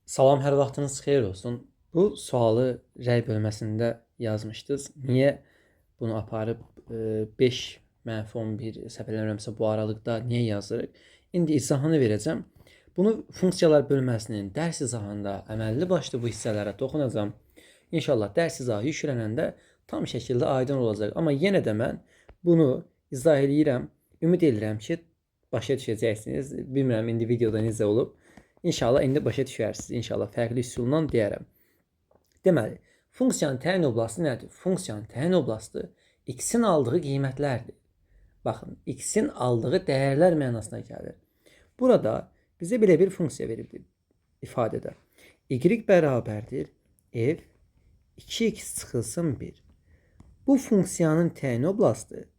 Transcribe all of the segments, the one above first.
Salam, hər vaxtınız xeyir olsun. Bu sualı rəy bölməsində yazmışdınız. Niyə bunu aparıb 5 -11 səhv eləmirəmsə bu aralıqda niyə yazırıq? İndi izahını verəcəm. Bunu funksiyalar bölməsinin dərs izahında əməlli başlı bu hissələrə toxunacağam. İnşallah dərs izahı yüklənəndə tam şəkildə aydın olacaq. Amma yenə də mən bunu izah eləyirəm. Ümid edirəm ki, başa düşəcəksiniz. Bilmirəm indi videoda necə olub. İnşallah indi başa düşərsiniz. İnşallah fərqli üsulla deyərəm. Deməli, funksiyanın təyin oblastı nədir? Funksiyanın təyin oblastı x-in aldığı qiymətlərdir. Baxın, x-in aldığı dəyərlər mənasına gəlir. Burada bizə belə bir funksiya verildi ifadədə. Y bərabərdir f 2x çıxılsın 1. Bu funksiyanın təyin oblastı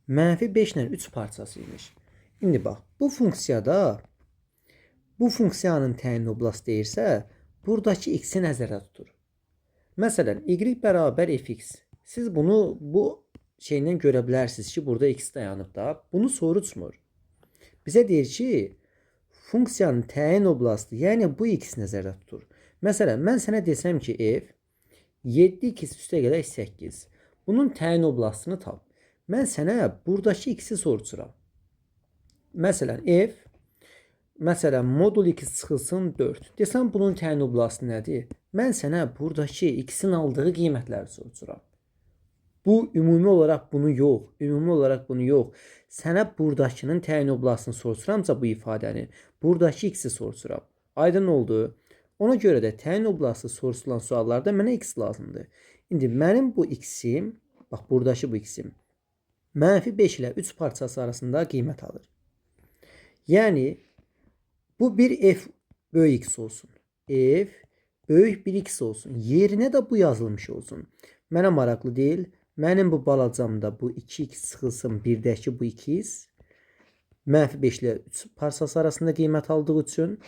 -5 ilə 3 parçasıymış. İndi bax, bu funksiyada bu funksiyanın təyin oblastı deyirsə, buradakı x-i nəzərdə tutur. Məsələn, y bərabər fx. Siz bunu bu şeydən görə bilərsiniz ki, burada x dayanıb da. Bunu soruşmur. Bizə deyir ki, funksiyanın təyin oblastı, yəni bu x nəzərdə tutur. Məsələn, mən sənə desəm ki, f 7x üstə gələk 8. Bunun təyin oblastını tap. Mən sənə buradakı x-i soruşuram. Məsələn, Məsələn, modul 2 çıxılsın 4. Desəm bunun təyin oblastı nədir? Mən sənə buradakı x-in aldığı qiymətləri soruşuram. Bu ümumi olaraq bunu yox. Sənə buradakının təyin oblastını soruşuramsa bu ifadəni, buradakı x-i soruşuram. Aydın oldu? Ona görə də təyin oblastı soruşulan suallarda mənə x lazımdır. İndi mənim bu x-im, bax buradakı bu x-im, -5 ilə 3 parçası arasında qiymət alır. Yəni, bu bir f böyük x olsun. F böyük bir x olsun. Yerine de bu yazılmış olsun. Mənə maraqlı deyil. Mənim bu balacamda bu 2x çıxılsın 1-dəki bu 2x -5 ilə 3 parçası arasında qiymət aldığı üçün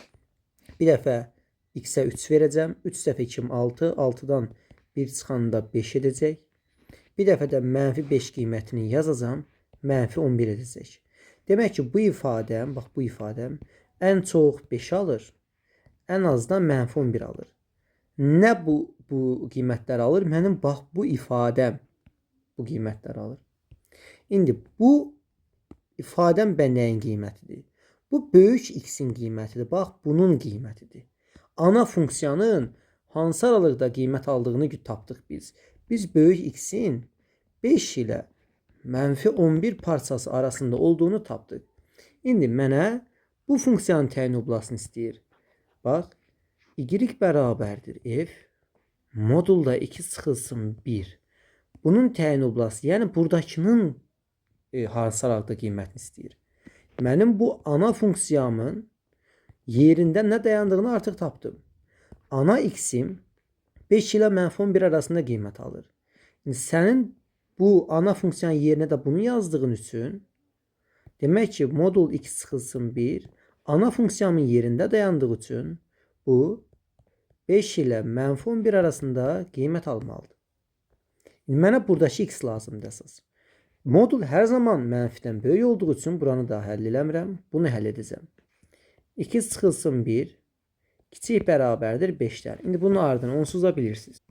bir dəfə x-ə 3 verəcəm. 3 dəfə 2 6. 6-dan 1 çıxanda 5 edəcək. Bir dəfə də -5 qiymətini yazacağım. -11 edəcək. Demək ki, bu ifadəm, bax bu ifadəm ən çox 5 alır, ən azdan -11 alır. Nə bu qiymətlər alır? Mənim bax bu ifadəm bu qiymətləri alır. İndi bu ifadəm nəyin qiymətidir? Bu böyük x-in qiymətidir. Bax bunun qiymətidir. Ana funksiyanın hansı aralıqda qiymət aldığını tapdıq biz. Biz böyük x-in 5 ilə -11 parçası arasında olduğunu tapdıq. İndi mənə bu funksiyanın təyin oblastını istəyir. Bax, y bərabərdir f modulda 2 çıxılsın 1. Bunun təyin oblastı, yəni buradakının hansı aralıqda qiymətini istəyir. Mənim bu ana funksiyamın yerində nə dayandığını artıq tapdım. Ana x-im 5 ilə -11 arasında qiymət alır. İndi sənin bu ana funksiyanın yerinə də bunu yazdığın üçün demək ki, modul 2 çıxılsın 1 ana funksiyamın yerində dayandığı üçün bu 5 ilə -11 arasında qiymət almalıdır. Mənə buradakı x lazımdır əsas. Modul hər zaman mənfidən böyük olduğu üçün buranı da həll eləmirəm. Bunu həll edəcəm. 2 çıxılsın 1 kiçik bərabərdir 5-dən. İndi bunun ardını onsuz da bilirsiniz.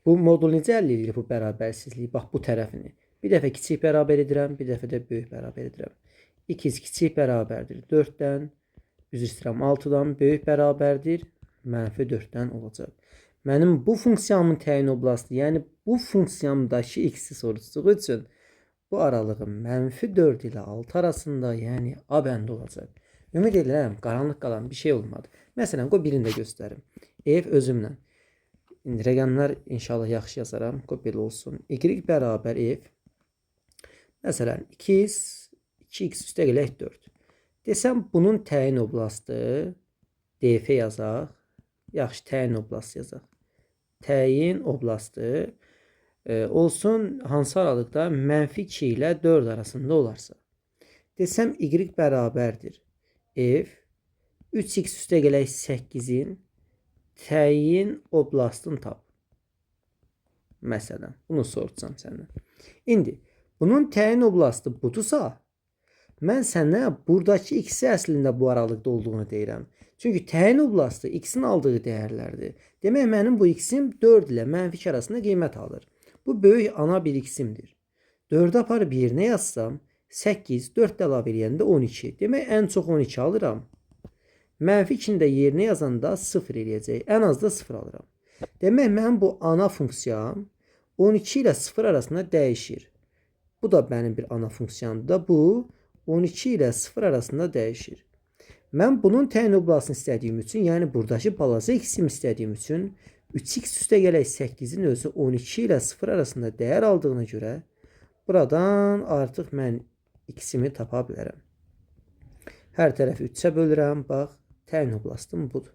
Bu modul necə əldə edilir bu bərabərsizliyi? Bax bu tərəfini. Bir dəfə kiçik bərabər edirəm, bir dəfə də böyük bərabər edirəm. 2 kiçik bərabərdir 4-dən, üzr istəyirəm 6-dan, böyük bərabərdir -4-dən olacaq. Mənim bu funksiyamın təyin oblastı, yəni bu funksiyamdakı x-i soruşduğu üçün bu aralığın -4 ilə 6 arasında, yəni A bəndi olacaq. Ümid edirəm qaranlıq qalan bir şey olmadı. Məsələn, qoy birini də göstərim. F özümlə. İndi rəqəmlər inşallah yaxşı yazaram. Qoy belə olsun. Y bərabər f. Məsələn, 2x üstə gələk 4. Desəm bunun təyin oblastı df yazaq. Yaxşı, təyin oblastı yazaq. Təyin oblastı olsun hansı aralıqda -2 ilə 4 arasında olarsa. Desəm y bərabərdir f 3x üstə gələk 8-in təyin oblastını tap. Məsələn, bunu soruşsam səndən. İndi bunun təyin oblastı budursa, mən sənə buradakı x-i əslində bu aralıqda olduğunu deyirəm. Çünki təyin oblastı x-in aldığı dəyərlərdir. Demək mənim bu x-im 4 ilə -2 arasında qiymət alır. Bu böyük ana bir x-imdir. 4-ü aparıb yerinə yazsam 8, 4 də əlavə eləyəndə 12. Demək ən çox 12 alıram. -2-ni də yerinə yazanda 0 eləyəcək. Ən az da 0 alıram. Demək mənim bu ana funksiyam 12 ilə 0 arasında dəyişir. Bu da mənim bir ana funksiyamdır da bu 12 ilə 0 arasında dəyişir. Mən bunun təyin oblastını istədiyim üçün, yəni buradakı balaca x-imi istədiyim üçün 3x üstə gələk 8-in özü 12 ilə 0 arasında dəyər aldığına görə buradan artıq mən x-imi tapa bilərəm. Hər tərəfi 3-ə bölürəm. Bax, təyin oblastım budur.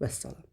Vəssalam.